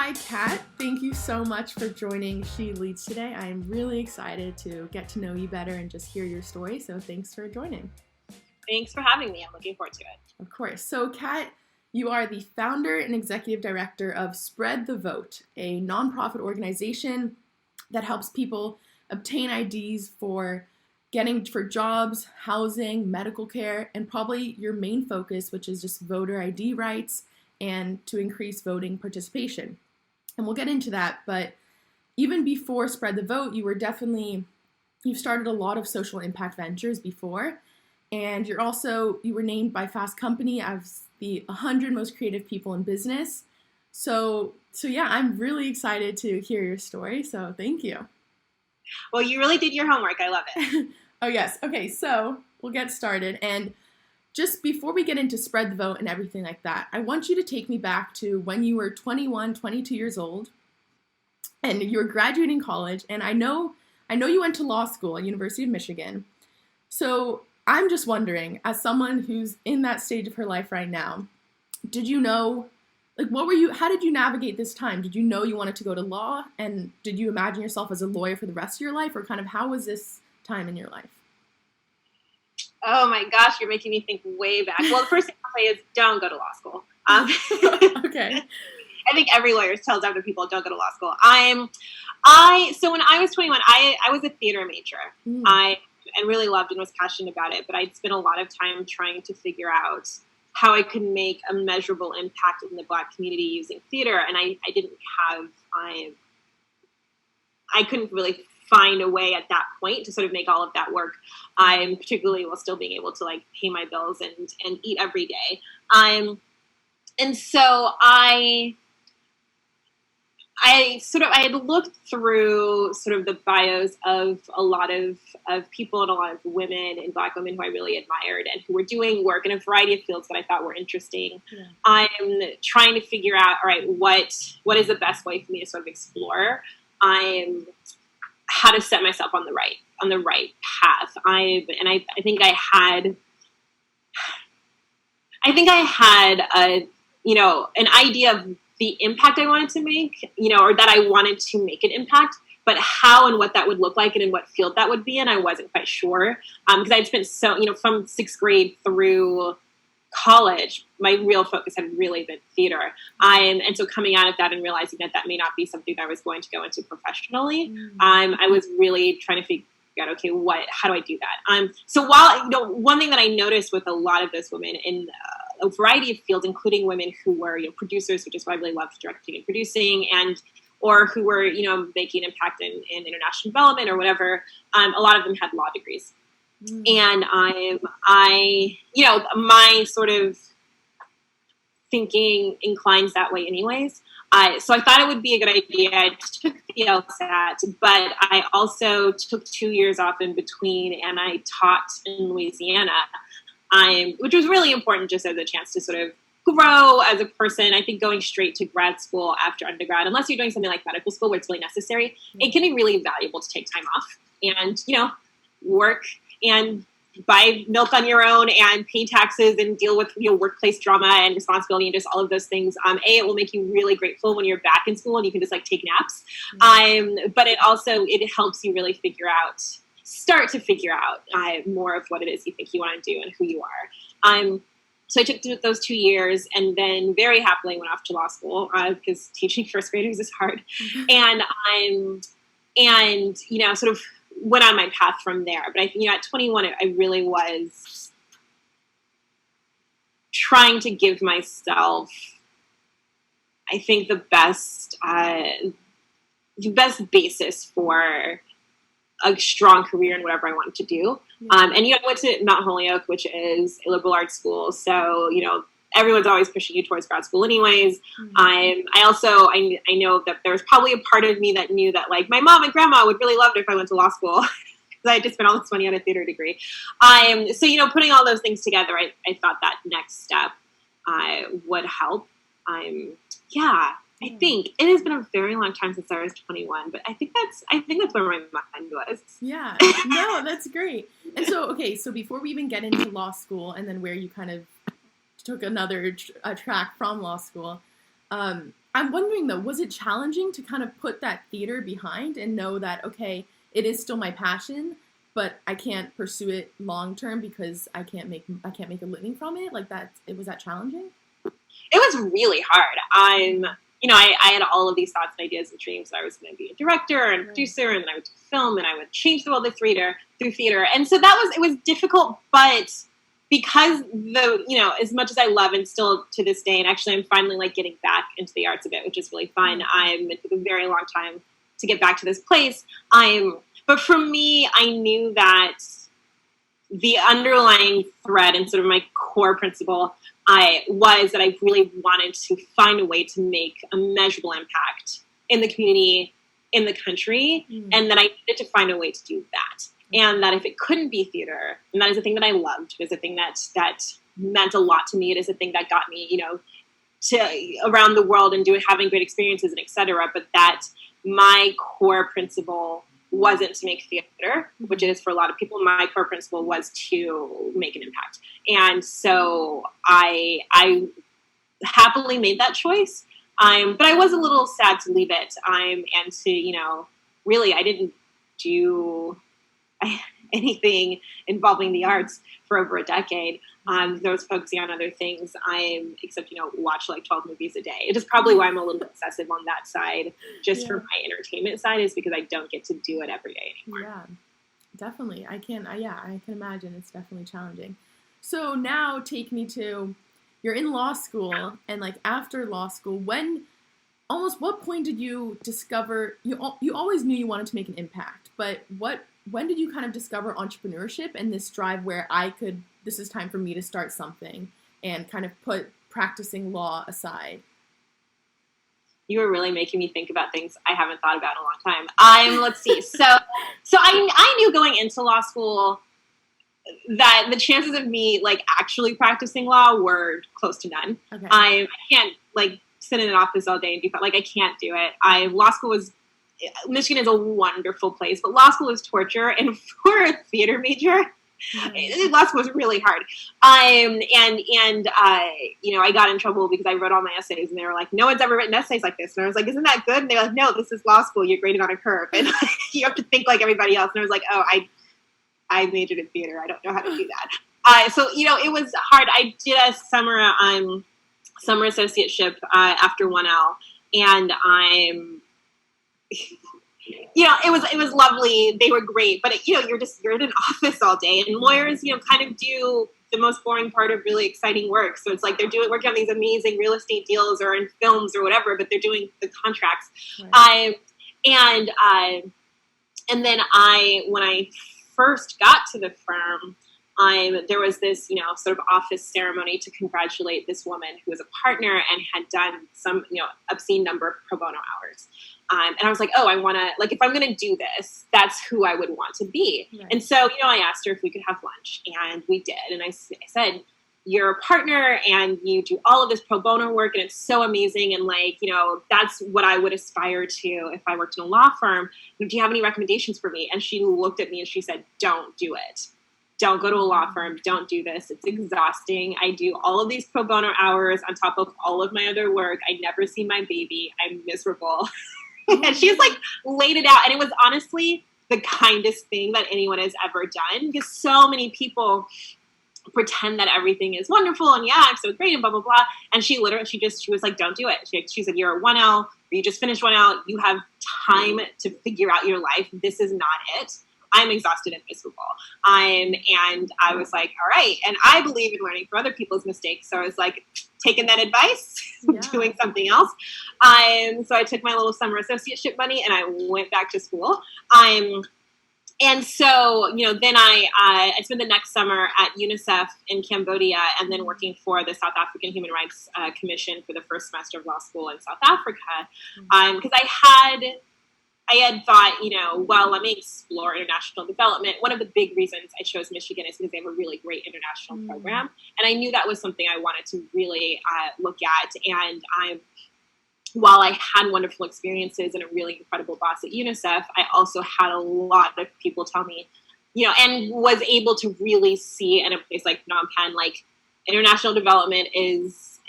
Hi, Kat. Thank you so much for joining She Leads today. I'm really excited to get to know you better and just hear your story. So thanks for joining. Thanks for having me. I'm looking forward to it. Of course. So, Kat, you are the founder and executive director of Spread the Vote, a nonprofit organization that helps people obtain IDs for jobs, housing, medical care, and probably your main focus, which is just voter ID rights and to increase voting participation. And we'll get into that, but even before Spread the Vote, you've started a lot of social impact ventures before, and you were named by Fast Company as the 100 most creative people in business. So yeah, I'm really excited to hear your story, so thank you. Well, you really did your homework. I love it. Oh, yes. Okay, so we'll get started. And just before we get into Spread the Vote and everything like that, I want you to take me back to when you were 21, 22 years old, and you were graduating college. And I know you went to law school at University of Michigan. So I'm just wondering, as someone who's in that stage of her life right now, did you know, how did you navigate this time? Did you know you wanted to go to law? And did you imagine yourself as a lawyer for the rest of your life? Or kind of how was this time in your life? Oh my gosh, you're making me think way back. Well, the first thing I'll say is don't go to law school. Okay. I think every lawyer tells other people don't go to law school. So when I was 21, I was a theater major. And really loved and was passionate about it, but I'd spent a lot of time trying to figure out how I could make a measurable impact in the Black community using theater, and I couldn't really find a way at that point to sort of make all of that work, particularly while still being able to pay my bills and eat every day. And so I had looked through sort of the bios of a lot of people and a lot of women and Black women who I really admired and who were doing work in a variety of fields that I thought were interesting. Yeah. I'm trying to figure out, all right, what is the best way for me to sort of explore how to set myself on the right path. I think I had an idea of the impact I wanted to make, or that I wanted to make an impact, but how and what that would look like and in what field that would be in, I wasn't quite sure. Because I'd spent from sixth grade through college, my real focus had really been theater. And so coming out of that and realizing that may not be something that I was going to go into professionally, I was really trying to figure out, okay, how do I do that? So while, one thing that I noticed with a lot of those women in a variety of fields, including women who were, producers, which is why I really loved directing and producing, or who were, making an impact in international development or whatever, a lot of them had law degrees. And my sort of thinking inclines that way anyways. So I thought it would be a good idea. I took the LSAT, but I also took 2 years off in between, and I taught in Louisiana, which was really important just as a chance to sort of grow as a person. I think going straight to grad school after undergrad, unless you're doing something like medical school where it's really necessary, it can be really valuable to take time off and, work and buy milk on your own and pay taxes and deal with workplace drama and responsibility and just all of those things. It will make you really grateful when you're back in school and you can just take naps. But it helps you really start to figure out more of what it is you think you want to do and who you are. So I took those 2 years and then very happily went off to law school because teaching first graders is hard. And sort of went on my path from there. But at 21, I really was trying to give myself, I think, the best basis for a strong career in whatever I wanted to do. And I went to Mount Holyoke, which is a liberal arts school. So, everyone's always pushing you towards grad school anyways. I know that there was probably a part of me that knew that my mom and grandma would really love it if I went to law school because I had just spent all this money on a theater degree. So, putting all those things together, I thought that next step would help. I think it has been a very long time since I was 21, but I think that's where my mind was. Yeah, no, that's great. And so before we even get into law school and then where you kind of took another track from law school, I'm wondering though, was it challenging to kind of put that theater behind and know that, okay, it is still my passion, but I can't pursue it long term because I can't make a living from it? Like that, was that challenging? It was really hard. I had all of these thoughts and ideas and dreams that I was going to be a director and producer, and then I would do film, and I would change the world of theater through theater. And so it was difficult, but because as much as I love and still to this day, and actually I'm finally like getting back into the arts a bit, which is really fun. It took a very long time to get back to this place. But for me, I knew that the underlying thread and sort of my core principle was that I really wanted to find a way to make a measurable impact in the community, in the country, and that I needed to find a way to do that. And that if it couldn't be theater, and that is a thing that I loved, it was a thing that meant a lot to me. It is a thing that got me, to around the world and having great experiences and et cetera. But that my core principle wasn't to make theater, which it is for a lot of people. My core principle was to make an impact. And so I happily made that choice. But I was a little sad to leave it. And to, really, I didn't do anything involving the arts for over a decade. I was focusing on other things. Except watch like 12 movies a day. It is probably why I'm a little bit obsessive on that side, just for my entertainment side, is because I don't get to do it every day anymore. Yeah, definitely. I can imagine it's definitely challenging. So now take me to, you're in law school, and like after law school, what point did you discover, you always knew you wanted to make an impact, but when did you kind of discover entrepreneurship and this drive where this is time for me to start something and kind of put practicing law aside? You were really making me think about things I haven't thought about in a long time. Let's see. So I knew going into law school that the chances of me like actually practicing law were close to none. Okay. I can't like sit in an office all day and do like I can't do it. Law school was Michigan is a wonderful place, but law school is torture, and for a theater major, law school was really hard. I got in trouble because I wrote all my essays, and they were like, "No one's ever written essays like this." And I was like, "Isn't that good?" And they were like, "No, this is law school. You're graded on a curve, and you have to think like everybody else." And I was like, "Oh, I majored in theater. I don't know how to do that." So it was hard. I did a summer associateship after 1L, and it was lovely. They were great, but you're in an office all day, and lawyers, kind of do the most boring part of really exciting work. So it's like they're working on these amazing real estate deals or in films or whatever, but they're doing the contracts. Right. And then when I first got to the firm, there was this, sort of office ceremony to congratulate this woman who was a partner and had done some, obscene number of pro bono hours. And I was like, oh, I want to, like, if I'm going to do this, that's who I would want to be. Right. And so, I asked her if we could have lunch, and we did. And I said, you're a partner and you do all of this pro bono work, and it's so amazing. And like, that's what I would aspire to if I worked in a law firm. Do you have any recommendations for me? And she looked at me and she said, don't do it. Don't go to a law firm. Don't do this. It's exhausting. I do all of these pro bono hours on top of all of my other work. I never see my baby. I'm miserable. And she's like laid it out. And it was honestly the kindest thing that anyone has ever done, because so many people pretend that everything is wonderful and I'm so great and blah, blah, blah. And she was like, don't do it. She said, you're a 1L, or you just finished 1L. You have time to figure out your life. This is not it. I'm exhausted and miserable. And I was like, all right. And I believe in learning from other people's mistakes. So I was like, taking that advice, doing something else. So I took my little summer associateship money and I went back to school. And so, then I spent the next summer at UNICEF in Cambodia, and then working for the South African Human Rights Commission for the first semester of law school in South Africa. Because I had thought, well, let me explore international development. One of the big reasons I chose Michigan is because they have a really great international program. And I knew that was something I wanted to really look at. And while I had wonderful experiences and a really incredible boss at UNICEF, I also had a lot of people tell me, and was able to really see in a place like Phnom Penh, like international development is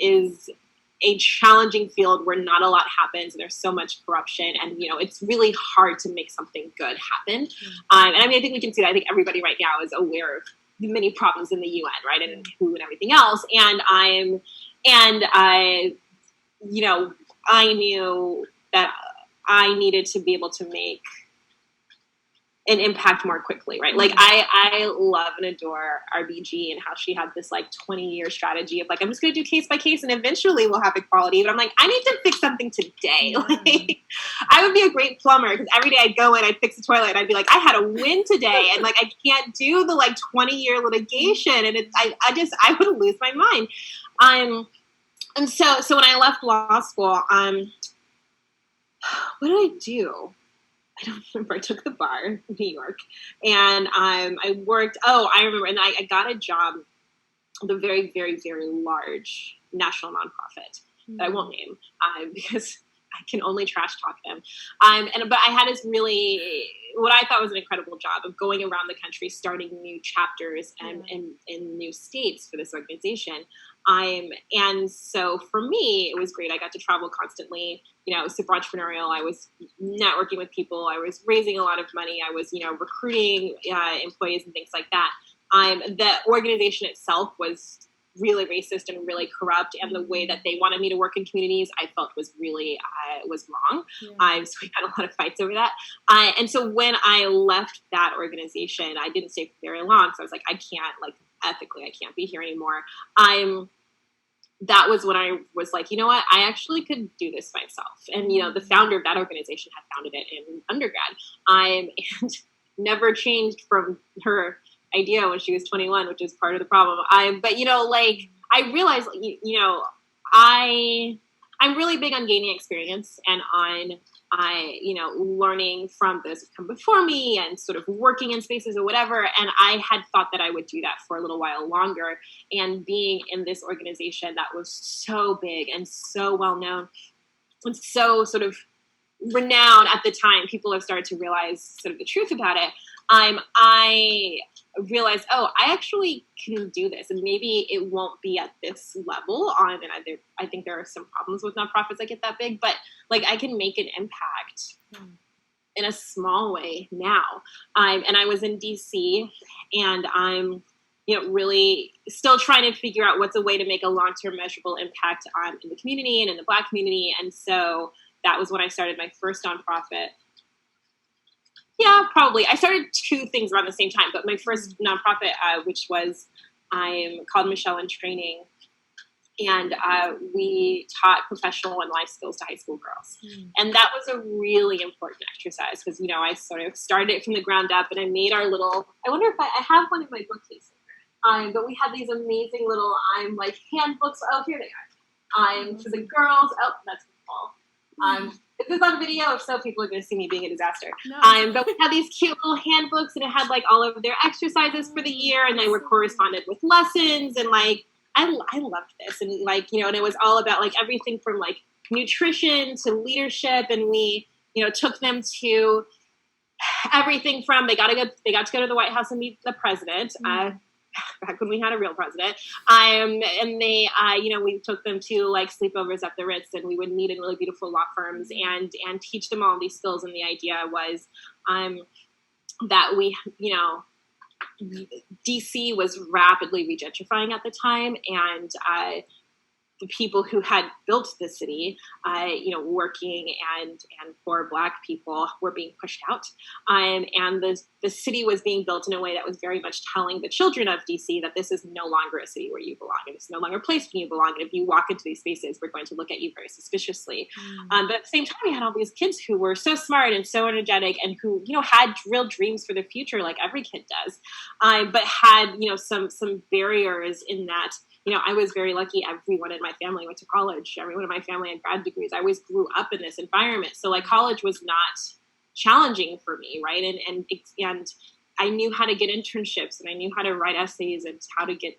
a challenging field where not a lot happens and there's so much corruption, and it's really hard to make something good happen. And I think we can see that. I think everybody right now is aware of the many problems in the UN, right, and WHO and everything else. And I knew that I needed to be able to make an impact more quickly, right? Like I love and adore RBG and how she had this like 20-year strategy of like, I'm just going to do case by case and eventually we'll have equality. But I'm like, I need to fix something today. Like, I would be a great plumber because every day I'd go in, I'd fix the toilet, and I'd be like, I had a win today, and like I can't do the like 20-year litigation, and I would lose my mind. And so when I left law school, what did I do? I don't remember. I took the bar in New York, and I worked. Oh, I remember. And I got a job with a very, very, very large national nonprofit that I won't name because I can only trash talk them. But I had this really, what I thought was an incredible job of going around the country, starting new chapters and in new states for this organization. And so for me, it was great. I got to travel constantly, super entrepreneurial. I was networking with people. I was raising a lot of money. I was, recruiting employees and things like that. The organization itself was really racist and really corrupt, and the way that they wanted me to work in communities, I felt was really was wrong. So we had a lot of fights over that. And so when I left that organization, I didn't stay for very long. So I was like, I can't, like, ethically, I can't be here anymore. That was when I was like, you know what, I actually could do this myself. And, the founder of that organization had founded it in undergrad. And never changed from her idea when she was 21, which is part of the problem. But I realized, I'm really big on gaining experience and on, learning from those who've come before me and sort of working in spaces or whatever. And I had thought that I would do that for a little while longer. And being in this organization that was so big and so well known and so sort of renowned at the time, people have started to realize sort of the truth about it. I realized, I actually can do this, and maybe it won't be at this level. And I think there are some problems with nonprofits that get that big, but like I can make an impact in a small way now. And I was in DC, and I'm really still trying to figure out what's a way to make a long-term measurable impact in the community and in the Black community. And so that was when I started my first nonprofit. Yeah, probably. I started two things around the same time, but my first nonprofit, which was called Michelle in Training, and we taught professional and life skills to high school girls. And that was a really important exercise because, I sort of started it from the ground up, and I made our little, I wonder if I have one in my bookcase. But we had these amazing little, handbooks. Oh, here they are. For the girls. Oh, that's cool. If this is on video, if so, people are going to see me being a disaster. No. But we had these cute little handbooks, and it had like all of their exercises for the year, and they were corresponded with lessons, and like I loved this, and and it was all about like everything from like nutrition to leadership, and we took them to everything from they got to go to the White House and meet the president. Back when we had a real president, and they, we took them to like sleepovers at the Ritz, and we would meet in really beautiful law firms and teach them all these skills. And the idea was, that we, DC was rapidly regentrifying at the time, and the people who had built the city, working and poor Black people were being pushed out. And the city was being built in a way that was very much telling the children of DC that this is no longer a city where you belong, and it's no longer a place where you belong. And if you walk into these spaces, we're going to look at you very suspiciously. But at the same time, we had all these kids who were so smart and so energetic and who, had real dreams for the future, like every kid does, but had, some barriers in that. I was very lucky. Everyone in my family went to college. Everyone in my family had grad degrees. I always grew up in this environment. So like college was not challenging for me, right? And I knew how to get internships, and I knew how to write essays and how to get,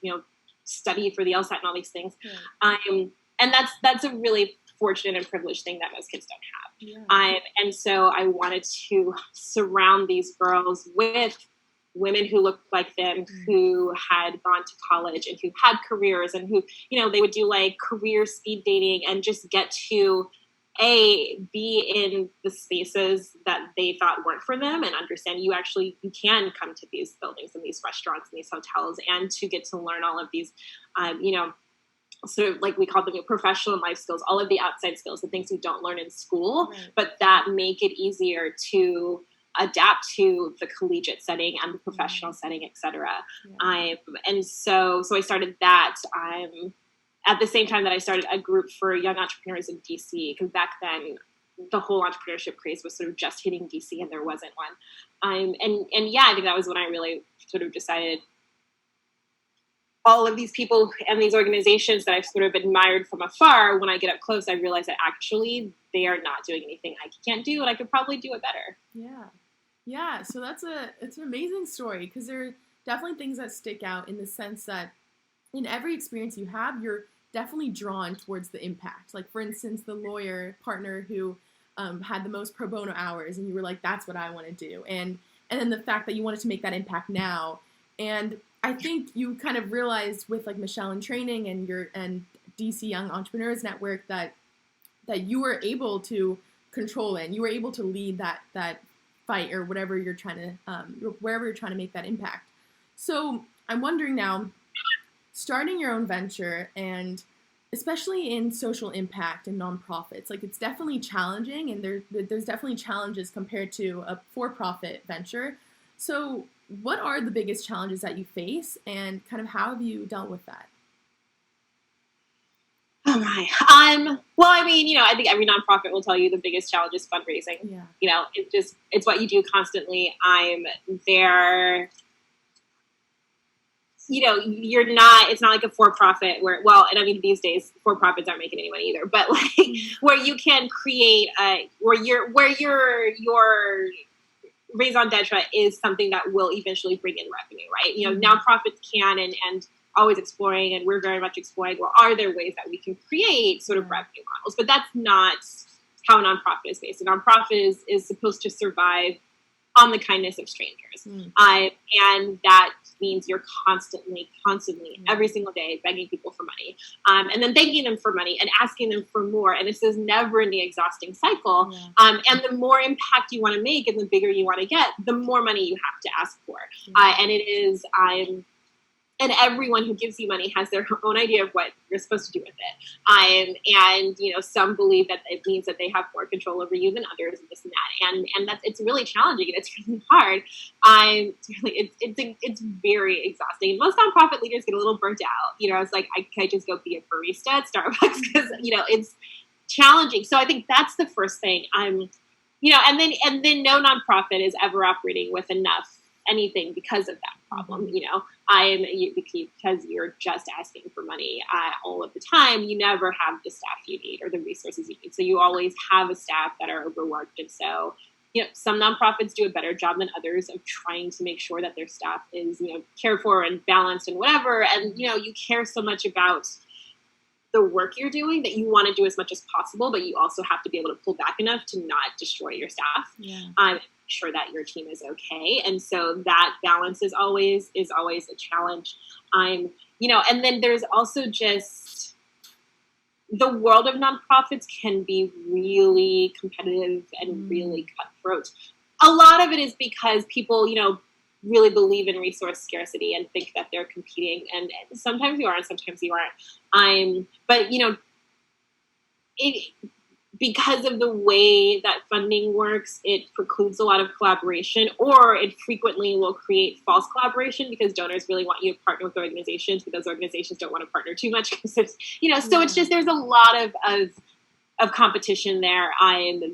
study for the LSAT and all these things. And that's a really fortunate and privileged thing that most kids don't have. And so I wanted to surround these girls with women who looked like them, who had gone to college and who had careers, and who, they would do like career speed dating and just get to be in the spaces that they thought weren't for them, and understand you can come to these buildings and these restaurants and these hotels, and to get to learn all of these, sort of like we call them professional and life skills, all of the outside skills, the things you don't learn in school, right. but that make it easier to adapt to the collegiate setting and the professional setting, etc. Yeah. And so I started that. At the same time that I started a group for young entrepreneurs in DC, because back then the whole entrepreneurship craze was sort of just hitting DC and there wasn't one. I think that was when I really sort of decided all of these people and these organizations that I've sort of admired from afar, when I get up close, I realize that actually they are not doing anything I can't do, and I could probably do it better. Yeah. Yeah. So it's an amazing story, because there are definitely things that stick out in the sense that in every experience you have, you're definitely drawn towards the impact. Like, for instance, the lawyer partner who had the most pro bono hours, and you were like, that's what I want to do. And then the fact that you wanted to make that impact now. And I think you kind of realized with like Michelle in Training and DC Young Entrepreneurs Network that you were able to control it, and you were able to lead that fight, or whatever you're trying to, wherever you're trying to make that impact. So I'm wondering now, starting your own venture, and especially in social impact and nonprofits, like, it's definitely challenging, and there's definitely challenges compared to a for-profit venture. So what are the biggest challenges that you face, and kind of how have you dealt with that? Oh my. Well, I mean, I think every nonprofit will tell you the biggest challenge is fundraising. Yeah. It's what you do constantly. I'm there. It's not like a for-profit where, and I mean, these days for-profits aren't making any money either, but like where you can create where your raison d'etre is something that will eventually bring in revenue, right? Nonprofits can and always exploring, and we're very much exploring, well, are there ways that we can create sort of revenue models? But that's not how a nonprofit is based. A nonprofit is supposed to survive on the kindness of strangers. And that means you're constantly, every single day begging people for money, and then thanking them for money and asking them for more. And it's this never-ending exhausting cycle. And the more impact you want to make and the bigger you want to get, the more money you have to ask for. And it is, and everyone who gives you money has their own idea of what you're supposed to do with it. Some believe that it means that they have more control over you than others, and this and that. And it's really challenging, and it's really hard. It's very exhausting. Most nonprofit leaders get a little burnt out. It's like, I just go be a barista at Starbucks, because, it's challenging. So I think that's the first thing. And then no nonprofit is ever operating with enough anything because of that problem. Because you're just asking for money all of the time, you never have the staff you need or the resources you need. So you always have a staff that are overworked. And so, some nonprofits do a better job than others of trying to make sure that their staff is, cared for and balanced and whatever. And, you care so much about the work you're doing that you want to do as much as possible, but you also have to be able to pull back enough to not destroy your staff. Sure that your team is okay. And so that balance is always a challenge. And then there's also just the world of nonprofits can be really competitive and really cutthroat. A lot of it is because people, really believe in resource scarcity and think that they're competing. And sometimes you are, and sometimes you aren't. But because of the way that funding works, it precludes a lot of collaboration, or it frequently will create false collaboration because donors really want you to partner with organizations, but those organizations don't want to partner too much because it's, so it's just, there's a lot of competition there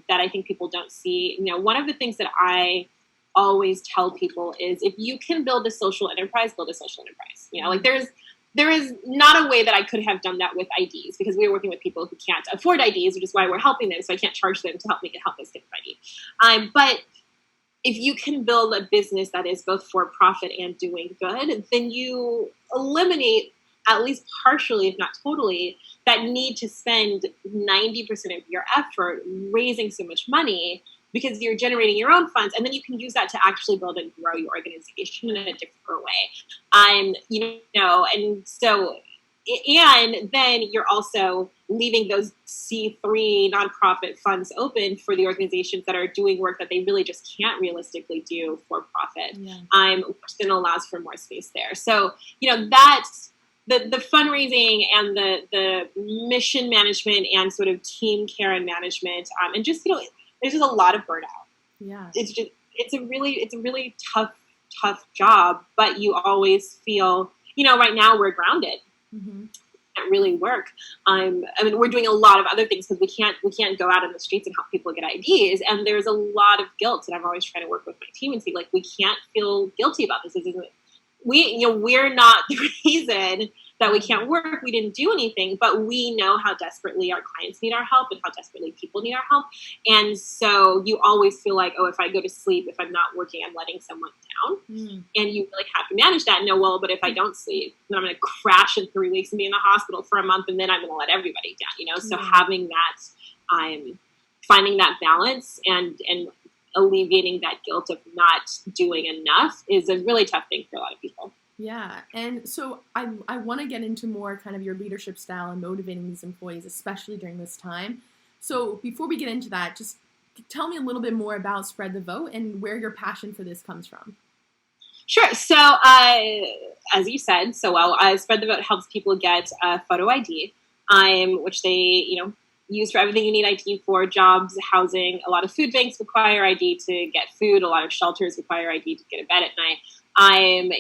that I think people don't see. One of the things that I always tell people is, if you can build a social enterprise, build a social enterprise. Like there is not a way that I could have done that with IDs, because we are working with people who can't afford IDs, which is why we're helping them. So I can't charge them to help us get an ID. But if you can build a business that is both for profit and doing good, then you eliminate, at least partially, if not totally, that need to spend 90% of your effort raising so much money because you're generating your own funds, and then you can use that to actually build and grow your organization in a different way. And then you're also leaving those C3 nonprofit funds open for the organizations that are doing work that they really just can't realistically do for profit, which then allows for more space there. So, that's the fundraising and the mission management and sort of team care and management, and just, there's just a lot of burnout. Yeah. It's a really tough job, but you always feel, right now we're grounded. Mm-hmm. Can't really work. We're doing a lot of other things because we can't go out in the streets and help people get IDs, and there's a lot of guilt. And I'm always trying to work with my team and say, like, we can't feel guilty about this. We're not the reason that we can't work. We didn't do anything, but we know how desperately our clients need our help and how desperately people need our help. And so you always feel like, oh, if I go to sleep, if I'm not working, I'm letting someone down. And you really have to manage that. No, well, but if I don't sleep, then I'm going to crash in 3 weeks and be in the hospital for a month, and then I'm going to let everybody down, So having that, finding that balance and alleviating that guilt of not doing enough is a really tough thing for a lot of people. Yeah. And so I want to get into more kind of your leadership style and motivating these employees, especially during this time. So before we get into that, just tell me a little bit more about Spread the Vote and where your passion for this comes from. Sure. So, as you said so well, Spread the Vote helps people get a photo ID, which they, use for everything you need ID for: jobs, housing. A lot of food banks require ID to get food. A lot of shelters require ID to get a bed at night. And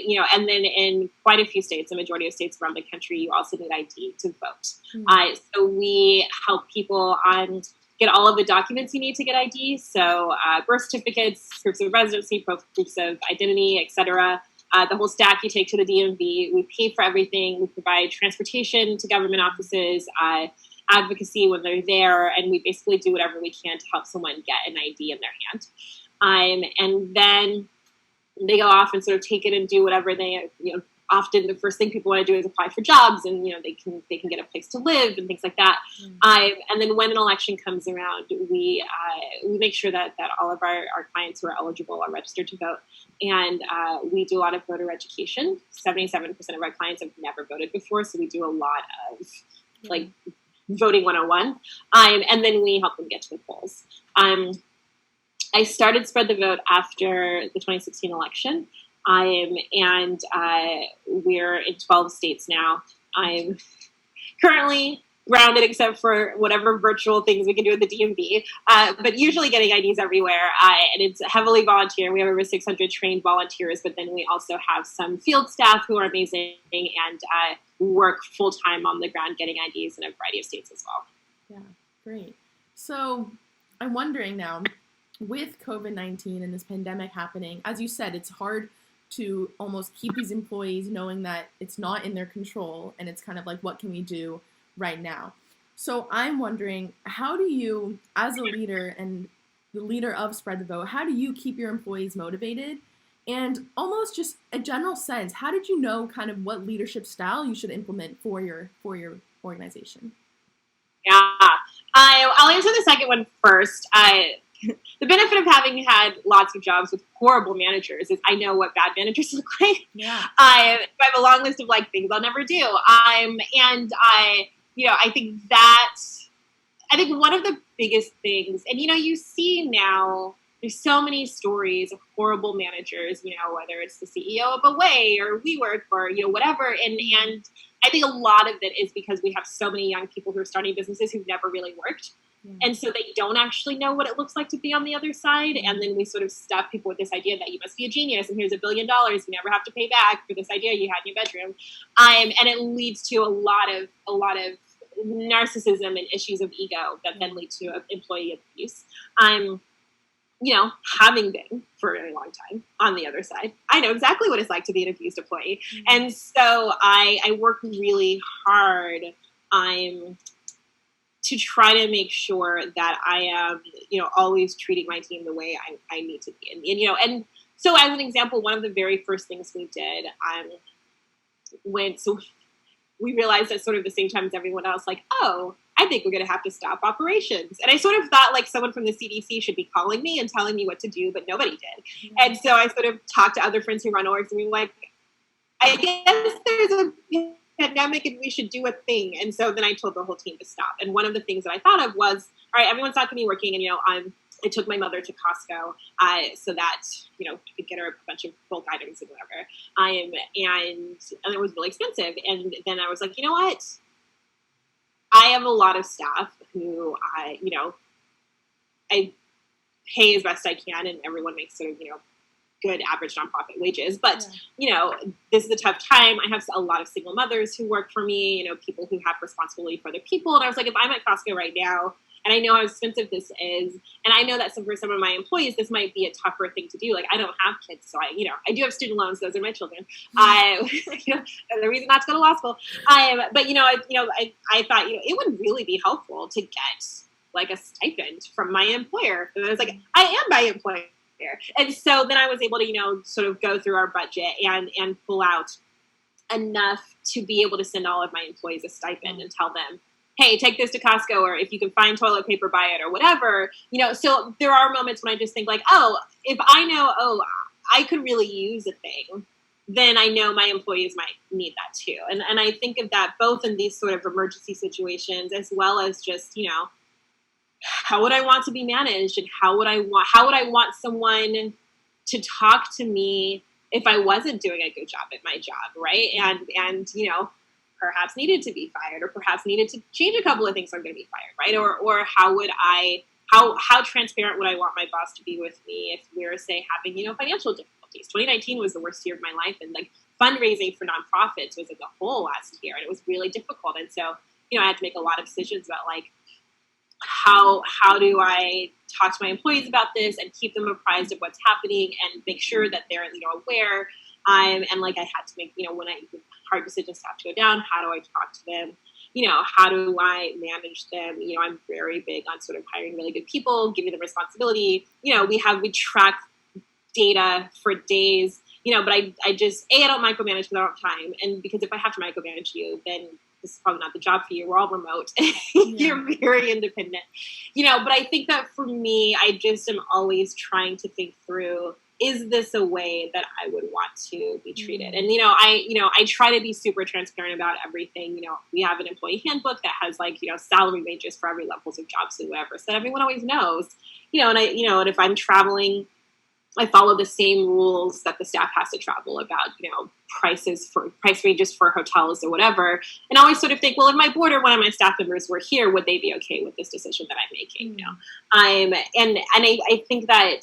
then in quite a few states, a majority of states around the country, you also need ID to vote. So we help people get all of the documents you need to get ID. So birth certificates, proofs of residency, proofs of identity, etc. The whole stack you take to the DMV. We pay for everything. We provide transportation to government offices, advocacy when they're there, and we basically do whatever we can to help someone get an ID in their hand. And then they go off and sort of take it and do whatever they, often the first thing people want to do is apply for jobs, and, they can get a place to live and things like that. And then when an election comes around, we make sure that all of our clients who are eligible are registered to vote. And we do a lot of voter education. 77% of our clients have never voted before, so we do a lot of voting 101. And then we help them get to the polls. I started Spread the Vote after the 2016 election, and we're in 12 states now. I'm currently grounded except for whatever virtual things we can do at the DMV, but usually getting IDs everywhere, and it's heavily volunteer. We have over 600 trained volunteers, but then we also have some field staff who are amazing and work full-time on the ground getting IDs in a variety of states as well. Yeah, great. So I'm wondering now, with COVID-19 and this pandemic happening, as you said, it's hard to almost keep these employees knowing that it's not in their control, and it's kind of like, what can we do right now? So I'm wondering, how do you, as a leader and the leader of Spread the Vote, how do you keep your employees motivated? And almost just a general sense, how did you know kind of what leadership style you should implement for your organization? Yeah, I'll answer the second one first. The benefit of having had lots of jobs with horrible managers is I know what bad managers look like. Yeah. I have a long list of things I'll never do. I think one of the biggest things, and you see now, there's so many stories of horrible managers, whether it's the CEO of Away or WeWork or whatever, and I think a lot of it is because we have so many young people who are starting businesses who've never really worked. And so they don't actually know what it looks like to be on the other side. And then we sort of stuff people with this idea that you must be a genius and here's $1 billion. You never have to pay back for this idea you had in your bedroom. And it leads to a lot of narcissism and issues of ego that then lead to employee abuse. Having been for a very long time on the other side, I know exactly what it's like to be an abused employee. And so I work really hard to try to make sure that I am, always treating my team the way I need to be. And so as an example, one of the very first things we did, we realized at sort of the same time as everyone else, I think we're going to have to stop operations. And I sort of thought like someone from the CDC should be calling me and telling me what to do, but nobody did. Mm-hmm. And so I sort of talked to other friends who run orgs and we were like, I guess there's a pandemic and we should do a thing. And so then I told the whole team to stop. And one of the things that I thought of was, all right, everyone's not going to be working. And, I took my mother to Costco so that, I could get her a bunch of bulk items and whatever. And it was really expensive. And then I was like, you know what? I have a lot of staff who I pay as best I can, and everyone makes sort of, good average nonprofit wages. But, this is a tough time. I have a lot of single mothers who work for me, people who have responsibility for other people. And I was like, if I'm at Costco right now, and I know how expensive this is, and I know that for some of my employees, this might be a tougher thing to do. Like, I don't have kids, so I do have student loans. Those are my children. The reason not to go to law school. But I thought, it would really be helpful to get like a stipend from my employer. And I was like, I am my employer. And so then I was able to, sort of go through our budget and pull out enough to be able to send all of my employees a stipend and tell them, hey, take this to Costco, or if you can find toilet paper, buy it, or whatever. So there are moments when I just think like, oh, if I know, I could really use a thing, then I know my employees might need that too. And I think of that both in these sort of emergency situations as well as just, how would I want to be managed, and how would I want someone to talk to me if I wasn't doing a good job at my job, right? And perhaps needed to be fired, or perhaps needed to change a couple of things so I'm going to be fired, right? Or how transparent would I want my boss to be with me if we're, say, having, financial difficulties? 2019 was the worst year of my life, and like fundraising for nonprofits was like a whole last year, and it was really difficult. And so, I had to make a lot of decisions about like, how do I talk to my employees about this and keep them apprised of what's happening and make sure that they're, aware. And like I had to make, when hard decisions have to go down, how do I talk to them? How do I manage them? I'm very big on sort of hiring really good people, giving them responsibility. We track data for days, but I don't micromanage because I don't have time. And because if I have to micromanage you, then this is probably not the job for you. We're all remote. You're very independent, but I think that for me, I just am always trying to think through, is this a way that I would want to be treated? And, I try to be super transparent about everything. We have an employee handbook that has like, salary ranges for every levels of jobs and whatever, so that everyone always knows, and if I'm traveling, I follow the same rules that the staff has to travel about, price ranges for hotels or whatever. And I always sort of think, well, if my board or one of my staff members were here, would they be okay with this decision that I'm making? And I think that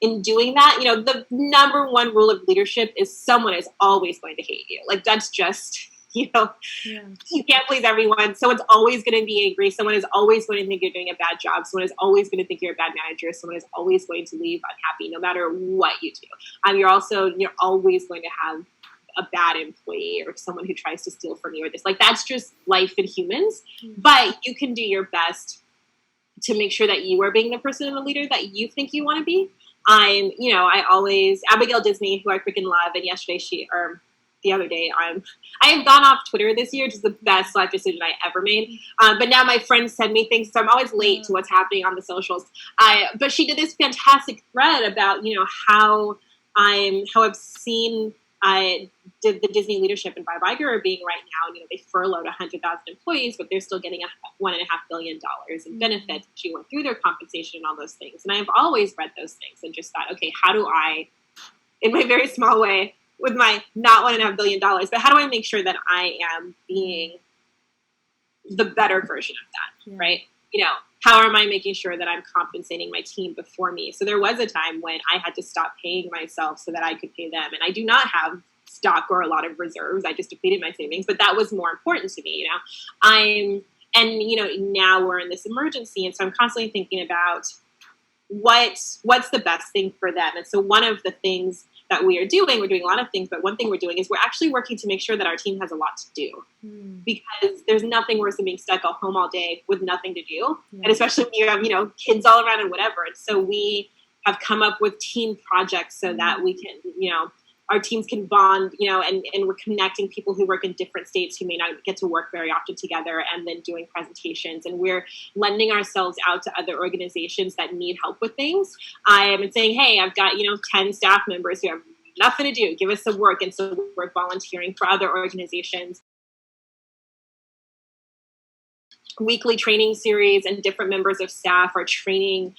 in doing that, the number one rule of leadership is someone is always going to hate you. Like that's just, you can't please everyone. Someone's always going to be angry. Someone is always going to think you're doing a bad job. Someone is always going to think you're a bad manager. Someone is always going to leave unhappy no matter what you do. You're always going to have a bad employee or someone who tries to steal from you or this. Like that's just life in humans. But you can do your best to make sure that you are being the person and the leader that you think you want to be. Abigail Disney, who I freaking love, and the other day, I have gone off Twitter this year, which is the best life decision I ever made. But now my friends send me things, so I'm always late to what's happening on the socials. But she did this fantastic thread about, how I've seen the Disney leadership and Bob Iger are being right now. They furloughed 100,000 employees, but they're still getting $1.5 billion in benefits. She went through their compensation and all those things. And I've always read those things and just thought, okay, how do I, in my very small way, with my not $1.5 billion, but how do I make sure that I am being the better version of that, right? How am I making sure that I'm compensating my team before me? So there was a time when I had to stop paying myself so that I could pay them. And I do not have stock or a lot of reserves. I just depleted my savings, but that was more important to me, now we're in this emergency. And so I'm constantly thinking about what's the best thing for them. And so one of the things that we're doing a lot of things, but one thing we're doing is we're actually working to make sure that our team has a lot to do, because there's nothing worse than being stuck at home all day with nothing to do. And especially when you have, kids all around and whatever. And so we have come up with team projects so that we can, our teams can bond, and we're connecting people who work in different states who may not get to work very often together, and then doing presentations. And we're lending ourselves out to other organizations that need help with things. I'm saying, hey, I've got, 10 staff members who have nothing to do. Give us some work. And so we're volunteering for other organizations. Weekly training series, and different members of staff are training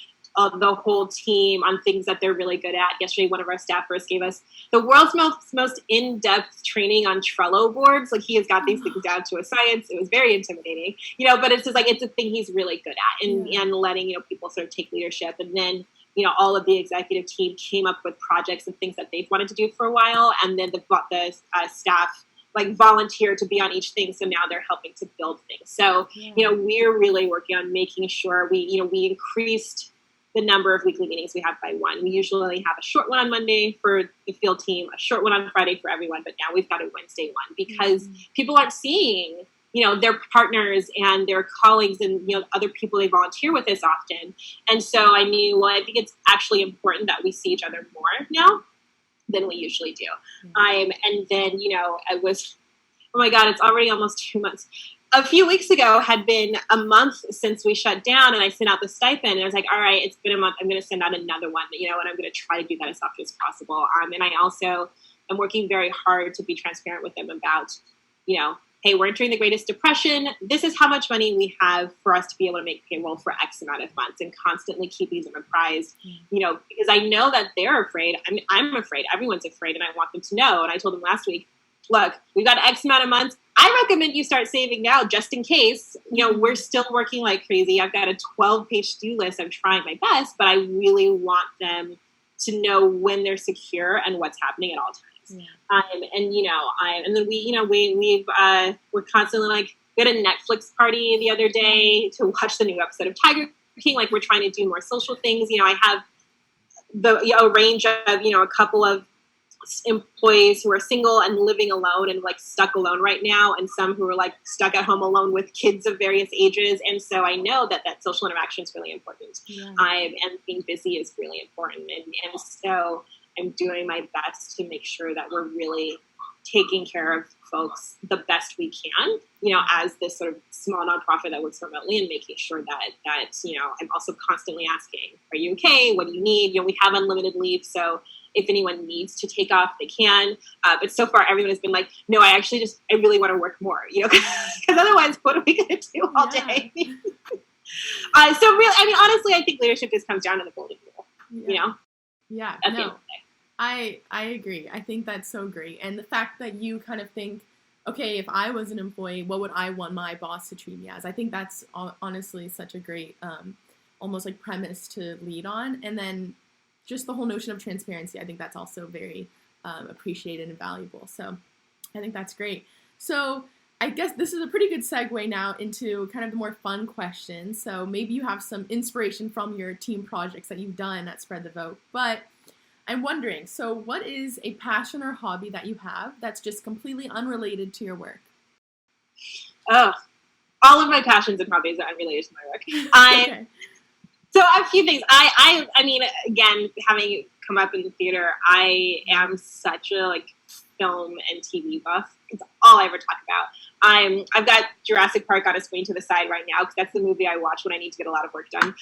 the whole team on things that they're really good at. Yesterday, one of our staffers gave us the world's most in-depth training on Trello boards. Like, he has got these things down to a science. It was very intimidating, but it's just like, it's a thing he's really good at, and letting, people sort of take leadership. And then, all of the executive team came up with projects and things that they've wanted to do for a while. And then the staff volunteer to be on each thing. So now they're helping to build things. So, we're really working on making sure we increased the number of weekly meetings we have by one. We usually have a short one on Monday for the field team, a short one on Friday for everyone, but now we've got a Wednesday one because people aren't seeing, their partners and their colleagues and, other people they volunteer with as often. And so I knew, I think it's actually important that we see each other more now than we usually do. And then, it was, oh my God, it's already almost 2 months. A few weeks ago had been a month since we shut down, and I sent out the stipend, and I was like, all right, it's been a month. I'm going to send out another one, and I'm going to try to do that as often as possible. And I also am working very hard to be transparent with them about, hey, we're entering the Greatest Depression. This is how much money we have for us to be able to make payroll for X amount of months, and constantly keeping them apprised, because I know that they're afraid. I mean, I'm afraid. Everyone's afraid, and I want them to know. And I told them last week, look, we've got X amount of months. I recommend you start saving now just in case. We're still working like crazy. I've got a 12-page to-do list. I'm trying my best, but I really want them to know when they're secure and what's happening at all times. And then we're constantly we had a Netflix party the other day to watch the new episode of Tiger King. We're trying to do more social things. I have a range of, a couple of employees who are single and living alone and stuck alone right now, and some who are stuck at home alone with kids of various ages. And so I know that social interaction is really important. And being busy is really important. And so I'm doing my best to make sure that we're really taking care of folks the best we can, as this sort of small nonprofit that works remotely, and making sure that I'm also constantly asking, are you okay? What do you need? We have unlimited leave. So if anyone needs to take off, they can. But so far, everyone has been like, no, I really want to work more, because otherwise, what are we going to do all day? So really, honestly, I think leadership just comes down to the golden rule, Yeah, at the end of the day. I agree. I think that's so great. And the fact that you kind of think, okay, if I was an employee, what would I want my boss to treat me as? I think that's honestly such a great, almost premise to lead on. And then just the whole notion of transparency, I think that's also very appreciated and valuable. So I think that's great. So I guess this is a pretty good segue now into kind of the more fun questions. So maybe you have some inspiration from your team projects that you've done at Spread the Vote. But I'm wondering, so what is a passion or hobby that you have that's just completely unrelated to your work? Oh, all of my passions and hobbies are unrelated to my work. Okay. So a few things. I mean, again, having come up in the theater, I am such a film and TV buff. It's all I ever talk about. I've got Jurassic Park on a screen to the side right now because that's the movie I watch when I need to get a lot of work done.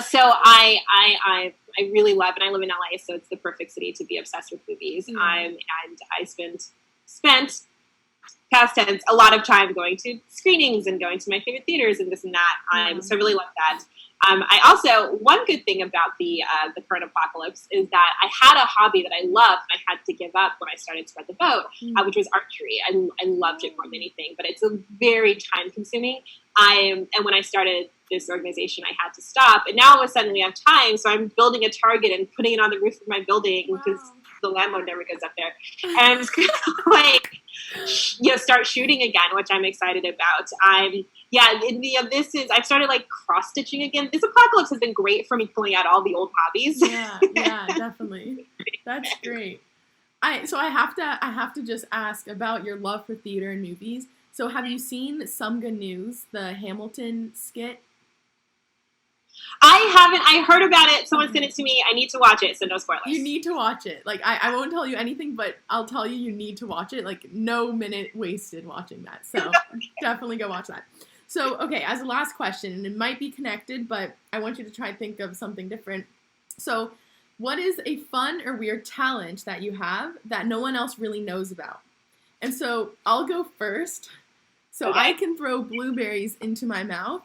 So I really love, and I live in LA, so it's the perfect city to be obsessed with movies. And I spent past tense a lot of time going to screenings and going to my favorite theaters and this and that. So I really love that. I also, one good thing about the current apocalypse is that I had a hobby that I loved and I had to give up when I started Spread the Vote, which was archery. I loved it more than anything, but it's a very time consuming. And when I started this organization, I had to stop. And now all of a sudden we have time, so I'm building a target and putting it on the roof of my building because the landlord never goes up there. And I'm just going to start shooting again, which I'm excited about. I've started cross stitching again. This apocalypse has been great for me pulling out all the old hobbies. Yeah, definitely. That's great. I have to just ask about your love for theater and movies. So have you seen Some Good News, the Hamilton skit? I haven't. I heard about it. Someone sent it to me. I need to watch it, so no spoilers. You need to watch it. Like, I won't tell you anything, but I'll tell you need to watch it. Like, no minute wasted watching that. So definitely go watch that. So, okay, as a last question, and it might be connected, but I want you to try and think of something different. So, what is a fun or weird talent that you have that no one else really knows about? And so I'll go first. So okay. I can throw blueberries into my mouth.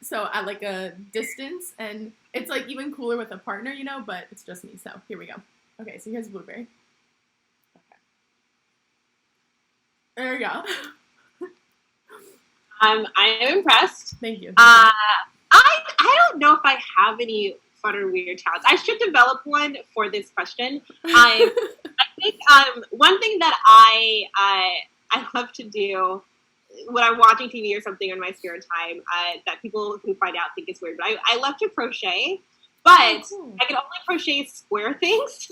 So at like a distance, and it's like even cooler with a partner, you know, but it's just me. So here we go. Okay, so here's a blueberry. Okay. There we go. I am impressed. Thank you. I don't know if I have any fun or weird talents. I should develop one for this question. I think one thing that I love to do when I'm watching TV or something in my spare time that people who find out think it's weird, but I love to crochet, but I can only crochet square things.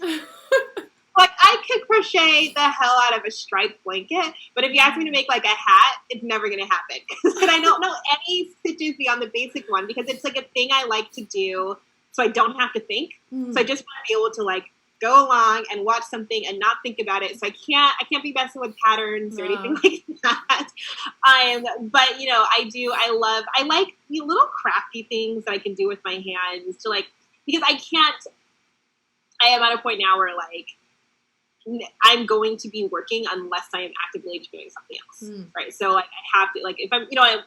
Like, I could crochet the hell out of a striped blanket, but if you ask me to make, like, a hat, it's never going to happen. And I don't know any stitches beyond the basic one, because it's, like, a thing I like to do so I don't have to think. So I just want to be able to, like, go along and watch something and not think about it. So I can't be messing with patterns or anything like that. But, you know, I like the little crafty things that I can do with my hands to, like, because I am at a point now where, like, I'm going to be working unless I am actively doing something else, right? So, like, I have to, like, if I'm, you know, I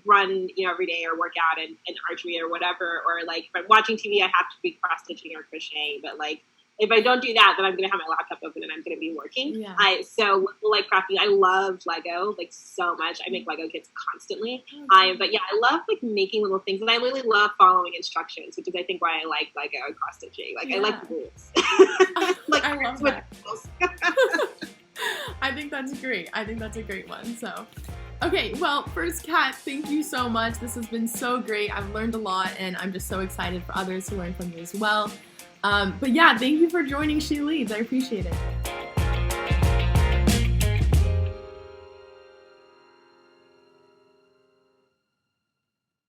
run, you know, every day or work out in archery or whatever, or, like, if I'm watching TV, I have to be cross-stitching or crocheting, but, like, if I don't do that, then I'm going to have my laptop open and I'm going to be working. Yeah. So, like, crafting, I love Lego, like, so much. I make Lego kits constantly. But yeah, I love, like, making little things, and I really love following instructions, which is, I think, why I like Lego and cross-stitching. Like, I like rules. Like, I love that. I think that's great. I think that's a great one. So, okay, well, first, Kat, thank you so much. This has been so great. I've learned a lot, and I'm just so excited for others to learn from you as well. But yeah, thank you for joining She Leads. I appreciate it.